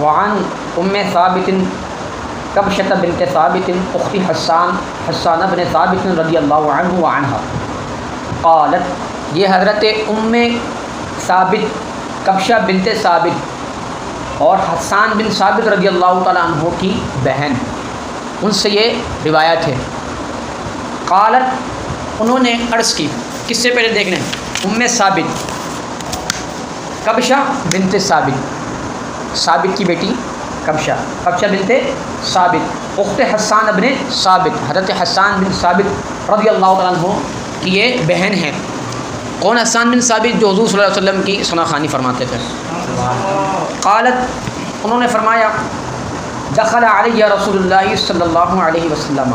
وعن ثابت کبشۃ بنت ثابت اخت حسان بن ثابت رضی اللہ عنہ وعنہا قالت، یہ حضرت ثابت کبشہ بنت ثابت اور حسان بن ثابت رضی اللہ تعالیٰ عنہ کی بہن، ان سے یہ روایت ہے۔ قالت، انہوں نے عرض کی، کس سے پہلے دیکھ لیں، ثابت کبشہ بنت ثابت کی بیٹی کبشہ بنت ثابت اخت حسان بن ثابت، حضرت حسان بن ثابت رضی اللہ تعالیٰ عنہ کی یہ بہن ہے۔ کون حسان بن ثابت؟ جو حضور صلی اللہ علیہ وسلم کی ثنا خوانی فرماتے تھے۔ قالت، انہوں نے فرمایا، دخل علی رسول اللہ صلی اللہ علیہ وسلم،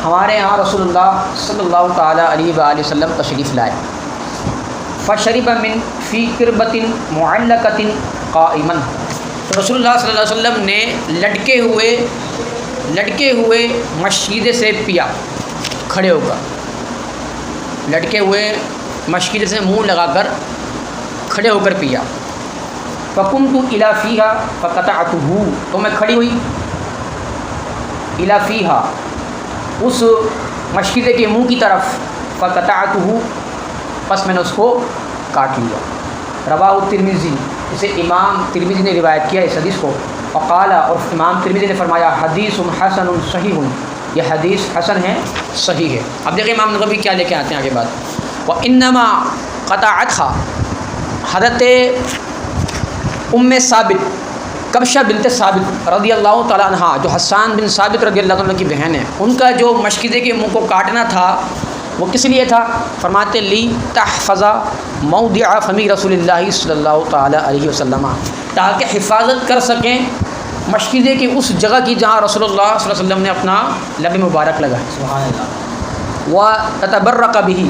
ہمارے ہاں رسول اللہ صلی اللہ تعالیٰ علیہ وآلہ وسلم تشریف لائے۔ فشرب من فی قربۃ معلقۃ قائما، رسول اللہ صلی اللہ علیہ وسلم نے لٹکے ہوئے مشکیزے سے پیا، کھڑے ہو کر، لٹکے ہوئے مشکیزے سے منہ لگا کر کھڑے ہو کر پیا۔ فقمت الی فیہا فقطعتہ، تو میں کھڑی ہوئی الی فیہا، اس مشکیزے کے منہ کی طرف، فقطعتہ، پس میں نے اس کو کاٹ لیا۔ رواہ ترمذی، اسے امام ترمذی نے روایت کیا اس حدیث کو۔ وقال، اور امام ترمذی نے فرمایا، حدیث حسن صحیح، یہ حدیث حسن ہے، صحیح ہے۔ اب دیکھیں امام نووی کیا لے کے آتے ہیں آگے بات۔ وانما قطعتھا، حضرت ثابت کبشہ بنت ثابت رضی اللہ تعالیٰ عنہ، جو حسان بن ثابت رضی اللہ عنہ کی بہن ہے، ان کا جو مشکیزے کے منہ کو کاٹنا تھا وہ کس لیے تھا؟ فرماتے لی تحفظ موضع فمی رسول اللہ صلی اللہ تعالیٰ علیہ وسلم، تاکہ حفاظت کر سکیں مشکیزے کی اس جگہ کی جہاں رسول اللہ صلی اللہ علیہ وسلم نے اپنا لب مبارک لگا، سبحان اللہ، وتتبرک بہ،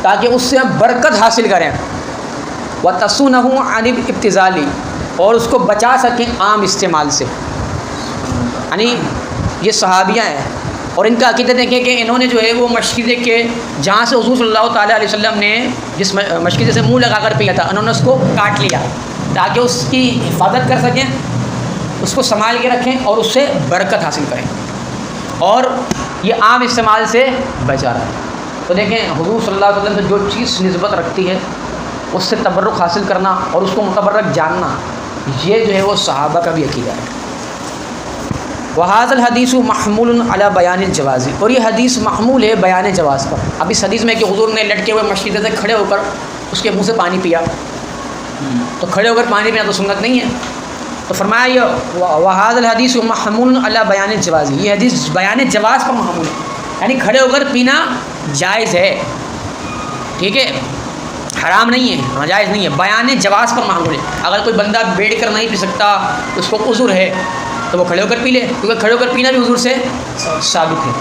تاکہ اس سے برکت حاصل کریں، وتصونہ عن الابتذال، اور اس کو بچا سکیں عام استعمال سے۔ یعنی یہ صحابیہ ہیں اور ان کا عقیدہ دیکھیں کہ انہوں نے جو ہے وہ مشکیزے کے جہاں سے حضور صلی اللہ تعالیٰ علیہ وسلم نے جس مشکیزے سے منہ لگا کر پیا تھا، انہوں نے اس کو کاٹ لیا تاکہ اس کی حفاظت کر سکیں، اس کو سنبھال کے رکھیں اور اس سے برکت حاصل کریں، اور یہ عام استعمال سے بچا رہا ہے۔ تو دیکھیں حضور صلی اللہ علیہ وسلم سے جو چیز نسبت رکھتی ہے اس سے تبرک حاصل کرنا اور اس کو متبرک جاننا، یہ جو ہے وہ صحابہ کا بھی عقیدہ ہے۔ وہذا الحدیث محمول علی بیان الجواز، اور یہ حدیث محمول ہے بیان جواز پر۔ اب اس حدیث میں کہ حضور نے لٹکے ہوئے مشکیزے سے کھڑے ہو کر اس کے منہ سے پانی پیا، تو کھڑے ہو کر پانی پینا تو سنت نہیں ہے، تو فرمایا یہ وہذا الحدیث محمول علی بیان الجواز، یہ حدیث بیان جواز پر محمول ہے، یعنی کھڑے ہو کر پینا جائز ہے، ٹھیک ہے، حرام نہیں ہے، ناجائز نہیں ہے، بیان جواز پر محمول ہے۔ اگر کوئی بندہ بیٹھ کر نہیں پی سکتا، اس کو عذر ہے، تو وہ کھڑے ہو کر پی لے، کیونکہ کھڑے ہو کر پینا بھی حضور سے ثابت ہے۔